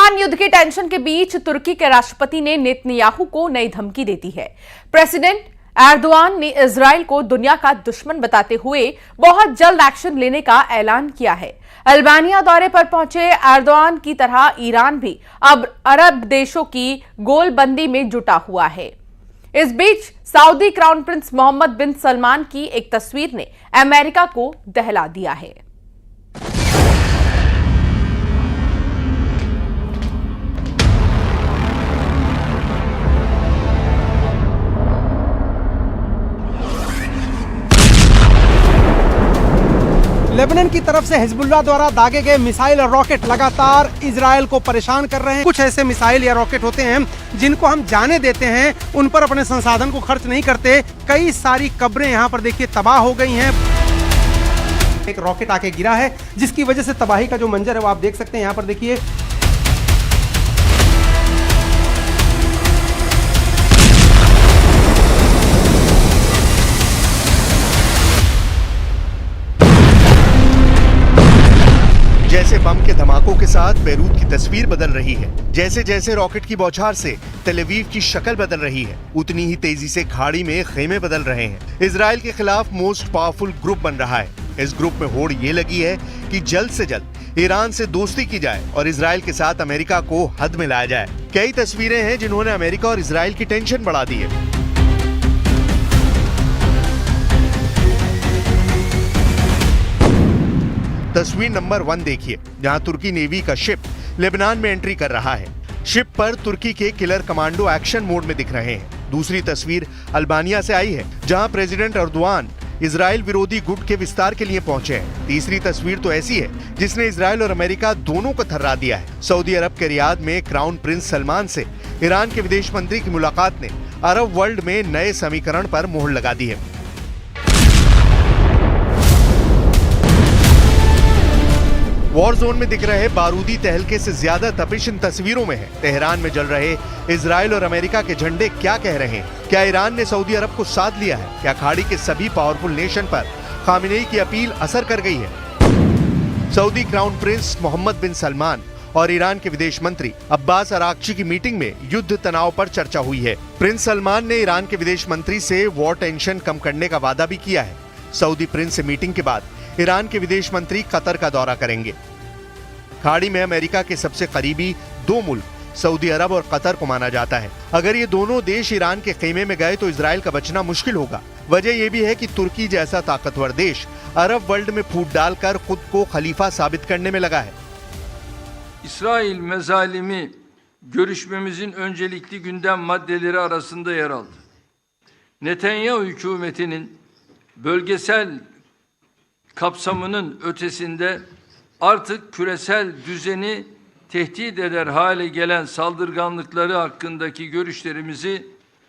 Iran युद्ध की tension के बीच तुर्की के राष्ट्रपति ने नेतन्याहू को नई धमकी दे दी है। प्रेसिडेंट एर्दोआन ने इजराइल को दुनिया का दुश्मन बताते हुए बहुत जल्द एक्शन लेने का ऐलान किया है। अल्बानिया दौरे पर पहुंचे एर्दोआन की तरह ईरान भी अब अरब देशों की गोलबंदी में जुटा हुआ है। इस बीच सऊदी क्राउन प्रिंस मोहम्मद बिन सलमान की एक तस्वीर ने अमेरिका को दहला दिया है। लेबनान की तरफ से हिजबुल्लाह द्वारा दागे गए मिसाइल और रॉकेट लगातार इजराइल को परेशान कर रहे हैं। कुछ ऐसे मिसाइल या रॉकेट होते हैं जिनको हम जाने देते हैं, उन पर अपने संसाधन को खर्च नहीं करते। कई सारी कब्रें यहाँ पर देखिए तबाह हो गई हैं। एक रॉकेट आके गिरा है जिसकी वजह से तबाही का जो मंजर है वो आप देख सकते हैं। यहाँ पर देखिए जैसे बम के धमाकों के साथ बेरूत की तस्वीर बदल रही है, जैसे जैसे रॉकेट की बौछार से तेल अवीव की शक्ल बदल रही है, उतनी ही तेजी से खाड़ी में खेमे बदल रहे हैं। इजराइल के खिलाफ मोस्ट पावरफुल ग्रुप बन रहा है। इस ग्रुप में होड़ ये लगी है कि जल्द से जल्द ईरान से दोस्ती की जाए और इजराइल के साथ अमेरिका को हद में लाया जाए। कई तस्वीरें हैं जिन्होंने अमेरिका और इजराइल की टेंशन बढ़ा दी है। तस्वीर नंबर 1 देखिए, जहां तुर्की नेवी का शिप लेबनान में एंट्री कर रहा है। शिप पर तुर्की के किलर कमांडो एक्शन मोड में दिख रहे हैं। दूसरी तस्वीर अल्बानिया से आई है, जहां प्रेसिडेंट एर्दोआन इजराइल विरोधी गुट के विस्तार के लिए पहुंचे हैं। तीसरी तस्वीर तो ऐसी है जिसने इजराइल और अमेरिका दोनों को थर्रा दिया है। सऊदी अरब के रियाद में क्राउन प्रिंस सलमान से ईरान के विदेश मंत्री की मुलाकात ने अरब वर्ल्ड में नए समीकरण पर मोहर लगा दी है। वॉर जोन में दिख रहे बारूदी तहलके से ज्यादा तपिश इन तस्वीरों में है। तेहरान में जल रहे इजराइल और अमेरिका के झंडे क्या कह रहे हैं? क्या ईरान ने सऊदी अरब को साथ लिया है? क्या खाड़ी के सभी पावरफुल नेशन पर खामेनेई की अपील असर कर गई है? सऊदी क्राउन प्रिंस मोहम्मद बिन सलमान और ईरान के विदेश मंत्री अब्बास अराक्ची की मीटिंग में युद्ध तनाव पर चर्चा हुई है। प्रिंस सलमान ने ईरान के विदेश मंत्री से वॉर टेंशन कम करने का वादा भी किया है। सऊदी प्रिंस से मीटिंग के बाद ईरान के विदेश मंत्री कतर का दौरा करेंगे। खाड़ी में अमेरिका के सबसे करीबी दो मुल्क सऊदी अरब और कतर को माना जाता है। अगर ये दोनों देश ईरान के खेमे में गए तो इजराइल का बचना मुश्किल होगा। वजह यह भी है कि तुर्की जैसा ताकतवर देश अरब वर्ल्ड में फूट डालकर खुद को खलीफा साबित करने में लगा है। İsrail mezalimi görüşmemizin öncelikli gündem maddeleri arasında yer aldı. Netanyahu hükümetinin bölgesel kapsamının ötesinde artık küresel düzeni tehdit eder hale gelen saldırganlıkları hakkındaki görüşlerimizi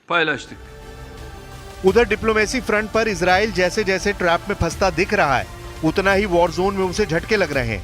paylaştık. उधर डिप्लोमेसी फ्रंट पर इजराइल जैसे जैसे ट्रैप में फंसता दिख रहा है, उतना ही वॉर जोन में उसे झटके लग रहे हैं।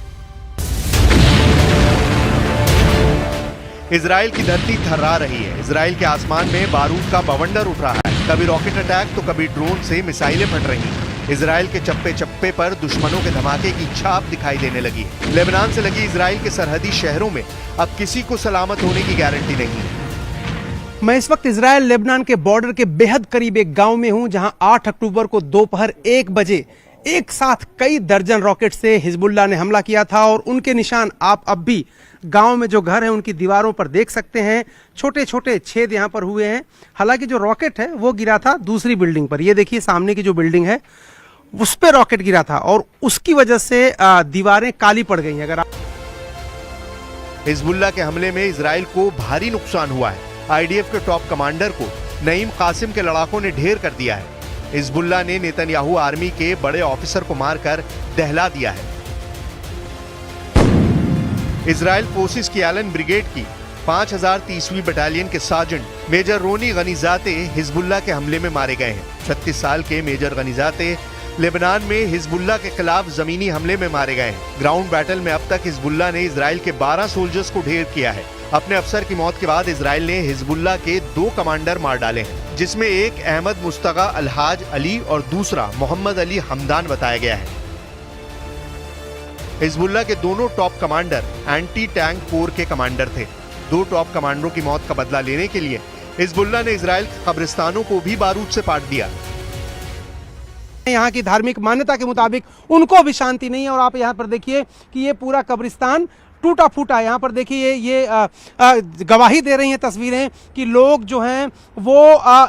इजराइल की धरती थर्रा रही है। इजराइल के आसमान में बारूद का बवंडर उठ रहा है। कभी रॉकेट अटैक तो कभी ड्रोन से मिसाइलें फट रही हैं। इजराइल के चप्पे चप्पे पर दुश्मनों के धमाके की छाप दिखाई देने लगी है। लेबनान से लगी इजराइल के सरहदी शहरों में अब किसी को सलामत होने की गारंटी नहीं है। मैं इस वक्त इजराइल लेबनान के बॉर्डर के बेहद करीब एक गांव में हूं, जहां 8 अक्टूबर को दोपहर 1 बजे एक साथ कई दर्जन रॉकेट से हिजबुल्लाह ने हमला किया था और उनके निशान आप अब भी गांव में जो घर है उनकी दीवारों पर देख सकते हैं। छोटे छोटे छेद यहां पर हुए हैं। हालांकि जो रॉकेट है वो गिरा था दूसरी बिल्डिंग पर। ये देखिए सामने की जो बिल्डिंग है उस पर रॉकेट गिरा था और उसकी वजह से दीवारें काली पड़ गई हैं। अगर हिजबुल्लाह के हमले में इजराइल को भारी नुकसान हुआ है। आईडीएफ के टॉप कमांडर को नईम कासिम के लड़ाकों ने ढेर कर दिया है। हिजबुल्लाह ने नेतन्याहू आर्मी के बड़े ऑफिसर को मारकर दहला दिया है। इजराइल फोर्सेस की एलन ब्रिगेड की 5030वीं बटालियन के सार्जेंट मेजर रोनी गनीजाते हिजबुल्लाह के हमले में मारे गए हैं। 36 साल के मेजर गनीजाते लेबनान में हिजबुल्लाह के खिलाफ जमीनी हमले में मारे गए हैं। ग्राउंड बैटल में अब तक हिजबुल्लाह ने इजराइल के 12 सोल्जर्स को ढेर किया है। अपने अफसर की मौत के बाद इजराइल ने हिजबुल्लाह के 2 कमांडर मार डाले हैं, जिसमें एक अहमद मुस्तगा अलहाज अली और दूसरा मोहम्मद अली हमदान बताया गया है। हिजबुल्लाह के दोनों top commander anti tank core के कमांडर थे। 2 टॉप कमांडरों की मौत का बदला लेने के लिए हिजबुल्लाह ने इजराइल के कब्रिस्तानों को भी बारूद से पाट दिया। यहाँ की धार्मिक मान्यता के मुताबिक उनको भी शांति नहीं है और आप यहाँ पर देखिए कि ये पूरा कब्रिस्तान टूटा फूटा है। यहाँ पर देखिए ये गवाही दे रही हैं तस्वीरें कि लोग जो हैं वो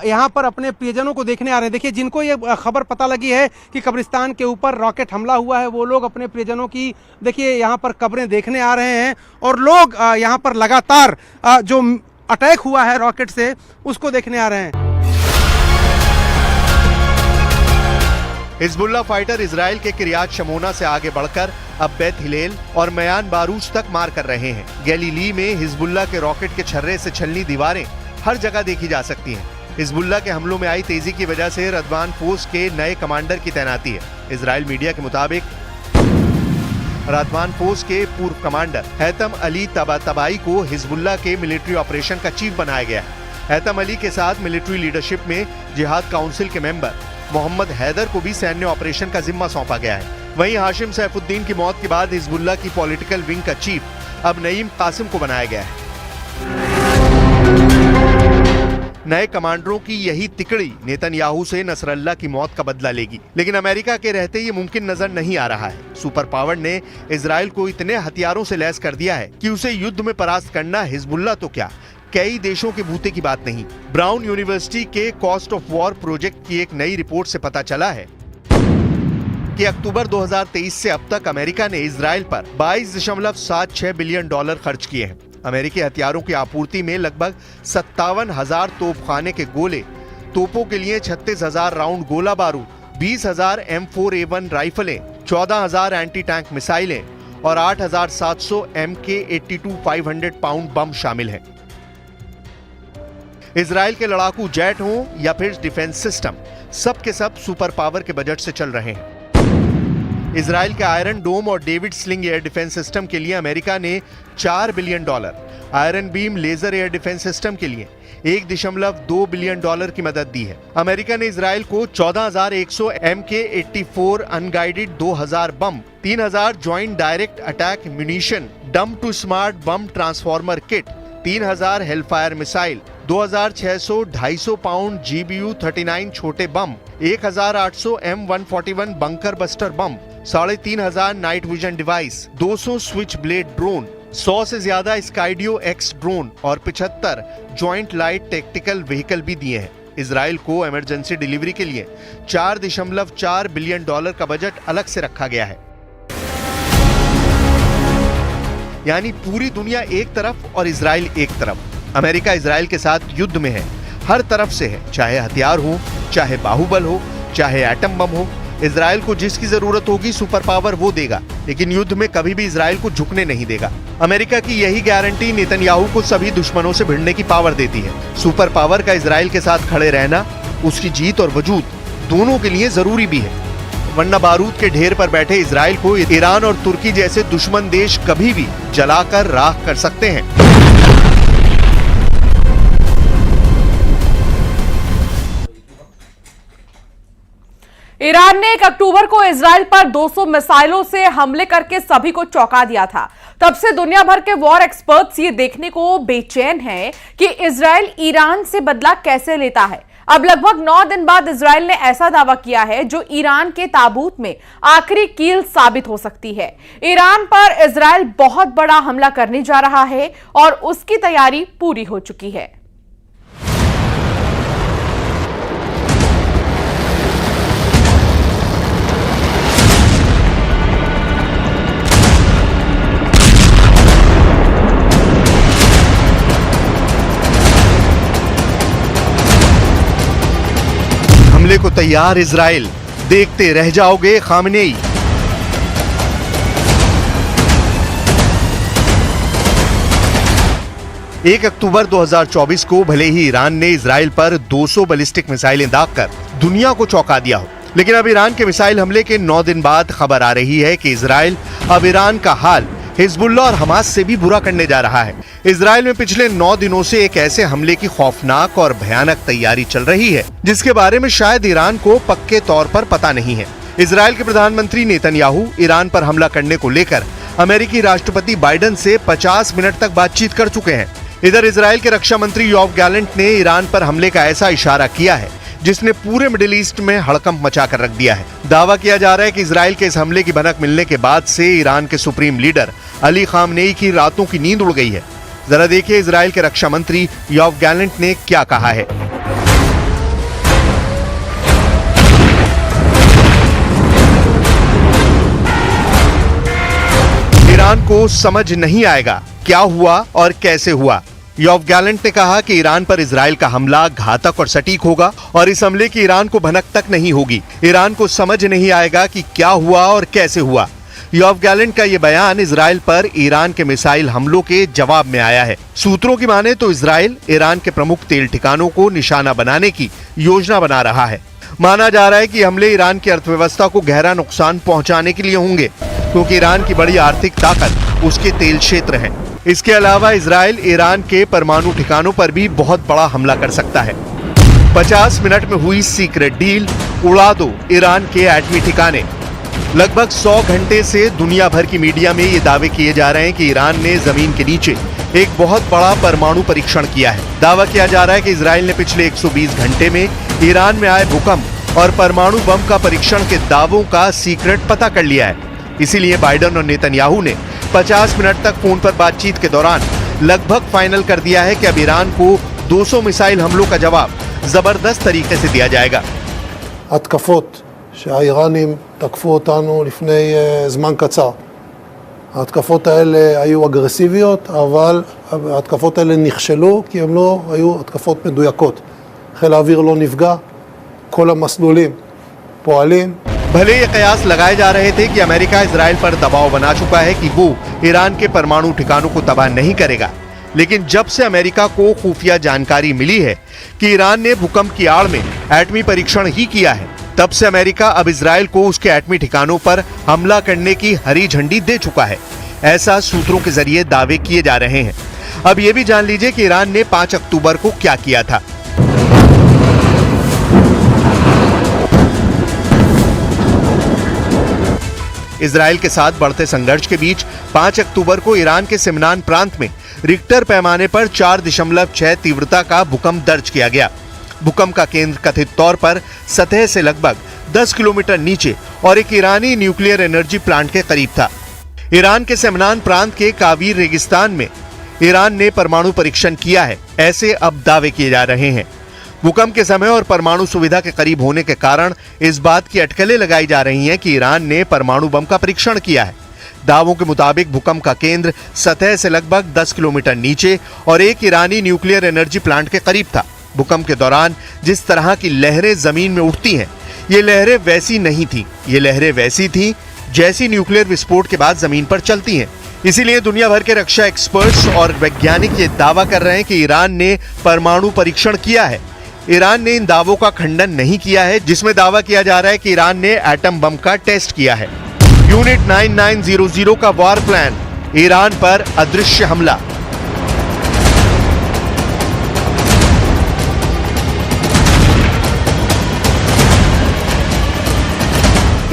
यहाँ पर अपने प्रियजनों को देखने आ रहे हैं। देखिए जिनको ये खबर पता लगी है कि कब्रिस्तान के ऊपर रॉकेट हमला हुआ है, वो लोग अपने प्रियजनों की देखिए यहाँ पर कब्रें देखने आ रहे हैं और लोग यहाँ पर लगातार जो अटैक हुआ है रॉकेट से उसको देखने आ रहे हैं। हिजबुल्लाह फाइटर इजराइल के किरियात शमोना से आगे बढ़कर अब बेत हिलेल और मयान बारूज तक मार कर रहे हैं। गैलीली में हिजबुल्लाह के रॉकेट के छर्रे से छलनी दीवारें हर जगह देखी जा सकती हैं। हिजबुल्लाह के हमलों में आई तेजी की वजह से रदवान फोर्स के नए कमांडर की तैनाती है। इजराइल मीडिया के मुताबिक रदवान फोर्स के पूर्व कमांडर हैतम अली तबातबाई को हिजबुल्लाह के मिलिट्री ऑपरेशन का चीफ बनाया गया है। हैतम अली के साथ मिलिट्री लीडरशिप में जिहाद काउंसिल के मेंबर मोहम्मद हैदर को भी सैन्य ऑपरेशन का जिम्मा सौंपा गया है। वहीं हाशिम सैफुद्दीन की मौत के बाद हिजबुल्लाह की पॉलिटिकल विंग का चीफ अब नईम कासिम को बनाया गया है। नए कमांडरों की यही तिकड़ी नेतन्याहू से नसरल्लाह की मौत का बदला लेगी, लेकिन अमेरिका के रहते ये मुमकिन नजर नहीं आ रहा है। सुपर पावर ने इजराइल को इतने हथियारों से लैस कर दिया है कि उसे युद्ध में परास्त करना हिजबुल्लाह तो क्या कई देशों के बूते की बात नहीं। ब्राउन यूनिवर्सिटी के कॉस्ट ऑफ वॉर प्रोजेक्ट की एक नई रिपोर्ट से पता चला है कि अक्टूबर 2023 से अब तक अमेरिका ने इजराइल पर 22.76 बिलियन डॉलर खर्च किए हैं। अमेरिकी हथियारों की आपूर्ति में लगभग 57,000 तोपखाने के गोले, तोपों के लिए 36,000 राउंड गोला बारूद, 20,000 M4A1 राइफलें, 14,000 एंटी टैंक मिसाइलें और 8,700 MK-82 500 पाउंड बम शामिल हैं। इजराइल के लड़ाकू जेट हों या फिर डिफेंस सिस्टम, सब के सब सुपर पावर के बजट से चल रहे हैं। इजराइल के आयरन डोम और David Sling air defence system के लिए अमेरिका ने $4 billion, Iron Beam laser air defence system के लिए $1.2 बिलियन की मदद दी है। अमेरिका ने इजराइल को 14,100 MK-84 unguided 2,000 bomb, 3,000 joint direct attack munition, dumb to smart bomb transformer kit, 3,000 Hellfire missile, 2,600 250 pound GBU-39 छोटे bomb, 1,800 M141 bunker buster bomb, 3,500 night vision device, 200 switchblade drone, 100 से ज्यादा स्काइडियो x drone और 75 joint light tactical vehicle भी दिए हैं। Israel को emergency delivery के लिए $4.4 बिलियन का बजट अलग से रखा गया है। यानी पूरी दुनिया एक तरफ और इजराइल एक तरफ। अमेरिका इजराइल के साथ युद्ध में है, हर तरफ से है, चाहे हथियार हो, चाहे बाहुबल हो, चाहे एटम बम हो। इजराइल को जिसकी जरूरत होगी सुपर पावर वो देगा, लेकिन युद्ध में कभी भी इजराइल को झुकने नहीं देगा। अमेरिका की यही गारंटी नेतन्याहू को सभी दुश्मनों से भिड़ने की पावर देती है। सुपर पावर का इजराइल के साथ खड़े रहना उसकी जीत और वजूद दोनों के लिए जरूरी भी है, वरना बारूद के ढेर पर बैठे इजराइल को ईरान और तुर्की जैसे दुश्मन देश कभी भी जलाकर राख कर सकते हैं। ईरान ने 1 अक्टूबर को इजराइल पर 200 मिसाइलों से हमले करके सभी को चौंका दिया था। तब से दुनिया भर के वॉर एक्सपर्ट्स ये देखने को बेचैन हैं कि इजराइल ईरान से बदला कैसे लेता है। अब लगभग 9 दिन बाद इजराइल ने ऐसा दावा किया है जो ईरान के ताबूत में आखिरी कील साबित हो सकती है। ईरान पर इजराइल बहुत बड़ा हमला करने जा रहा है और उसकी तैयारी पूरी हो चुकी है। हमले को तैयार इजराइल, देखते रह जाओगे खामनेई। एक अक्टूबर 2024 को भले ही ईरान ने इजराइल पर 200 बैलिस्टिक मिसाइलें दागकर दुनिया को चौंका दिया हो, लेकिन अब ईरान के मिसाइल हमले के 9 दिन बाद खबर आ रही है कि इजराइल अब ईरान का हाल हिजबुल्लाह और हमास से भी बुरा करने जा रहा है। इजराइल में पिछले 9 दिनों से एक ऐसे हमले की खौफनाक और भयानक तैयारी चल रही है जिसके बारे में शायद ईरान को पक्के तौर पर पता नहीं है। इजराइल के प्रधानमंत्री नेतन्याहू ईरान पर हमला करने को लेकर अमेरिकी राष्ट्रपति बाइडेन से 50 मिनट तक बातचीत कर चुके हैं। इधर इजराइल के रक्षा मंत्री योआव गैलेंट ने ईरान पर हमले का ऐसा इशारा किया है जिसने पूरे मिडिल ईस्ट में हड़कंप मचा कर रख दिया है। दावा किया जा रहा है कि इजराइल के इस हमले की भनक मिलने के बाद से ईरान के सुप्रीम लीडर अली खामनेई की रातों की नींद उड़ गई है। जरा देखिए इजराइल के रक्षा मंत्री योआव गैलेंट ने क्या कहा है। ईरान को समझ नहीं आएगा क्या हुआ और कैसे हुआ। योआव गैलेंट ने कहा कि ईरान पर इजराइल का हमला घातक और सटीक होगा और इस हमले की ईरान को भनक तक नहीं होगी। ईरान को समझ नहीं आएगा कि क्या हुआ और कैसे हुआ। योआव गैलेंट का यह बयान इजराइल पर ईरान के मिसाइल हमलों के जवाब में आया है। सूत्रों की माने तो इजराइल ईरान के प्रमुख तेल ठिकानों को निशाना बनाने की योजना बना रहा है। माना जा रहा है कि हमले ईरान की अर्थव्यवस्था को गहरा नुकसान पहुंचाने के लिए होंगे, क्योंकि ईरान की बड़ी आर्थिक ताकत उसके तेल क्षेत्र है। इसके अलावा इजराइल ईरान के परमाणु ठिकानों पर भी बहुत बड़ा हमला कर सकता है। 50 मिनट में हुई सीक्रेट डील, उड़ा दो ईरान के एटमी ठिकाने। लगभग 100 घंटे से दुनिया भर की मीडिया में ये दावे किए जा रहे हैं कि ईरान ने जमीन के नीचे एक बहुत बड़ा परमाणु परीक्षण किया है। दावा किया जा रहा है कि इजराइल ने पिछले 120 घंटे में ईरान में आए भूकंप और परमाणु बम का परीक्षण के दावों का सीक्रेट पता कर लिया है। इसीलिए बाइडेन और नेतन्याहू ने 50 मिनट तक फोन पर बातचीत के दौरान लगभग फाइनल कर दिया है कि अब ईरान को 200 मिसाइल हमलों का जवाब जबरदस्त तरीके से दिया जाएगा। התקפות שהאיראנים תקפו אותנו לפני זמן קצר. ההתקפות האלה היו אגרסיביות, אבל ההתקפות האלה נכשלו כי הן לא היו התקפות מדויקות. חיל האוויר לא נפגע, כל המסלולים פועלים. भले ये कयास लगाए जा रहे थे कि अमेरिका इजराइल पर दबाव बना चुका है कि वो ईरान के परमाणु ठिकानों को तबाह नहीं करेगा, लेकिन जब से अमेरिका को खुफिया जानकारी मिली है कि ईरान ने भूकंप की आड़ में एटमी परीक्षण ही किया है, तब से अमेरिका अब इजराइल को उसके एटमी ठिकानों पर हमला करने की हरी झंडी दे चुका है। ऐसा सूत्रों के जरिए दावे किए जा रहे हैं। अब ये भी जान लीजिए कि ईरान ने 5 अक्टूबर को क्या किया था। इजराइल के साथ बढ़ते संघर्ष के बीच 5 अक्टूबर को ईरान के सिमनान प्रांत में रिक्टर पैमाने पर 4.6 तीव्रता का भूकंप दर्ज किया गया। भूकंप का केंद्र कथित तौर पर सतह से लगभग 10 किलोमीटर नीचे और एक ईरानी न्यूक्लियर एनर्जी प्लांट के करीब था। ईरान के सिमनान प्रांत के कावीर रेगिस्तान में ईरान ने परमाणु परीक्षण किया है, ऐसे अब दावे किए जा रहे हैं। भूकंप के समय और परमाणु सुविधा के करीब होने के कारण इस बात की अटकलें लगाई जा रही हैं कि ईरान ने परमाणु बम का परीक्षण किया है। दावों के मुताबिक भूकंप का केंद्र सतह से लगभग 10 किलोमीटर नीचे और एक ईरानी न्यूक्लियर एनर्जी प्लांट के करीब था। भूकंप के दौरान जिस तरह की लहरें जमीन में उठती हैं, ये लहरें वैसी नहीं थी। ये लहरें वैसी थी जैसी न्यूक्लियर विस्फोट के बाद जमीन पर चलती हैं। इसीलिए दुनिया भर के रक्षा एक्सपर्ट्स और वैज्ञानिक ये दावा कर रहे हैं कि ईरान ने परमाणु परीक्षण किया है। ईरान ने इन दावों का खंडन नहीं किया है, जिसमें दावा किया जा रहा है कि ईरान ने एटम बम का टेस्ट किया है। यूनिट 9900 का वॉर प्लान, ईरान पर अदृश्य हमला।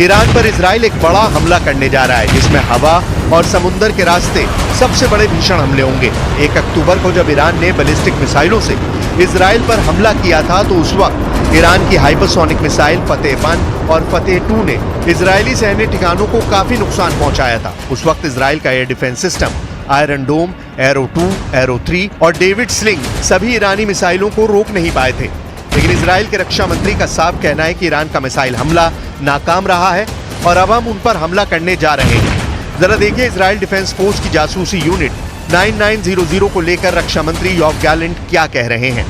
ईरान पर इजराइल एक बड़ा हमला करने जा रहा है, जिसमें हवा और समुद्र के रास्ते सबसे बड़े भीषण हमले होंगे। 1 अक्टूबर को जब ईरान ने बैलिस्टिक मिसाइलों से इजराइल पर हमला किया था, तो उस वक्त ईरान की हाइपरसोनिक मिसाइल फतेह 1 और फतेह 2 ने इजरायली सैन्य ठिकानों को काफी नुकसान पहुंचाया था। उस वक्त इजराइल का एयर डिफेंस सिस्टम आयरन डोम, एरो 2, एरो 3 और डेविड स्लिंग सभी ईरानी मिसाइलों को रोक नहीं पाए थे। लेकिन इजराइल के रक्षा मंत्री का साफ कहना है कि ईरान का मिसाइल हमला नाकाम रहा है और अब हम उन पर हमला करने जा रहे हैं। जरा देखिए इजराइल डिफेंस फोर्स की जासूसी यूनिट 9900 को लेकर रक्षा मंत्री योआव गैलेंट क्या कह रहे हैं।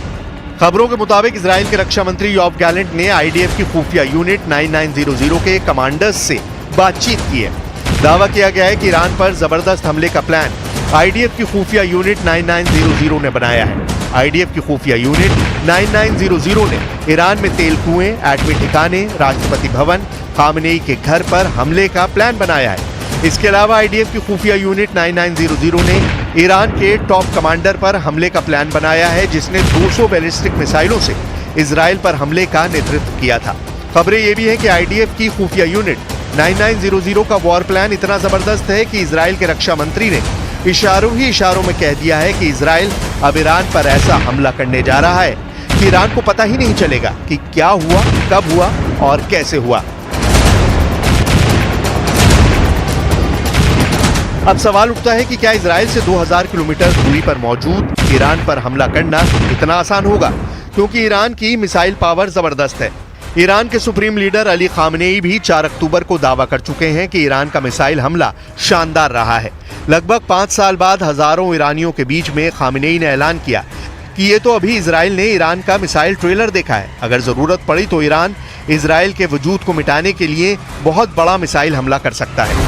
खबरों के मुताबिक इजराइल के रक्षा मंत्री योआव गैलेंट ने आईडीएफ की खुफिया यूनिट 9900 के कमांडर्स से बातचीत की है। दावा किया गया है कि ईरान पर जबरदस्त हमले का प्लान आईडीएफ की खुफिया यूनिट 9900 ने बनाया है। आईडीएफ की खुफिया यूनिट 9900 ने ईरान में तेल कुएं, एटमी ठिकाने, राष्ट्रपति भवन, खामनेई के घर पर हमले का प्लान बनाया है। इसके अलावा आईडीएफ की खुफिया यूनिट 9900 ने ईरान के टॉप कमांडर पर हमले का प्लान बनाया है, जिसने 200 बैलिस्टिक मिसाइलों से इजराइल पर हमले का नेतृत्व किया था। खबरें ये भी हैं कि आईडीएफ की खुफिया यूनिट 9900 का वॉर प्लान इतना जबरदस्त है कि इजराइल के रक्षा मंत्री ने इशारों ही इशारों में कह दिया है कि इजराइल अब ईरान पर ऐसा हमला करने जा रहा है कि ईरान को पता ही नहीं चलेगा कि क्या हुआ, कब हुआ और कैसे हुआ। अब सवाल उठता है कि क्या इजराइल से 2000 किलोमीटर दूरी पर मौजूद ईरान पर हमला करना इतना आसान होगा, क्योंकि ईरान की मिसाइल पावर जबरदस्त है। ईरान के सुप्रीम लीडर अली खामनेई भी 4 अक्टूबर को दावा कर चुके हैं कि ईरान का मिसाइल हमला शानदार रहा है। लगभग 5 साल बाद हजारों ईरानियों के बीच में खामनेई ने ऐलान किया कि ये तो अभी इजराइल ने ईरान का मिसाइल ट्रेलर देखा है, अगर जरूरत पड़ी तो ईरान इजराइल के वजूद को मिटाने के लिए बहुत बड़ा मिसाइल हमला कर सकता है।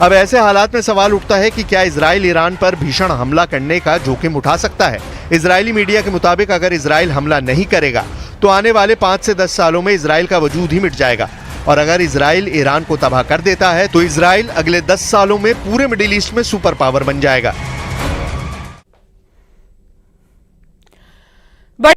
अब ऐसे हालात में सवाल उठता है कि क्या इजराइल ईरान पर भीषण हमला करने का जोखिम उठा सकता है। इजरायली मीडिया के मुताबिक अगर इजराइल हमला नहीं करेगा तो आने वाले 5 से 10 सालों में इजराइल का वजूद ही मिट जाएगा, और अगर इजराइल ईरान को तबाह कर देता है तो इजराइल अगले 10 सालों में पूरे मिडिल ईस्ट में सुपर पावर बन जाएगा।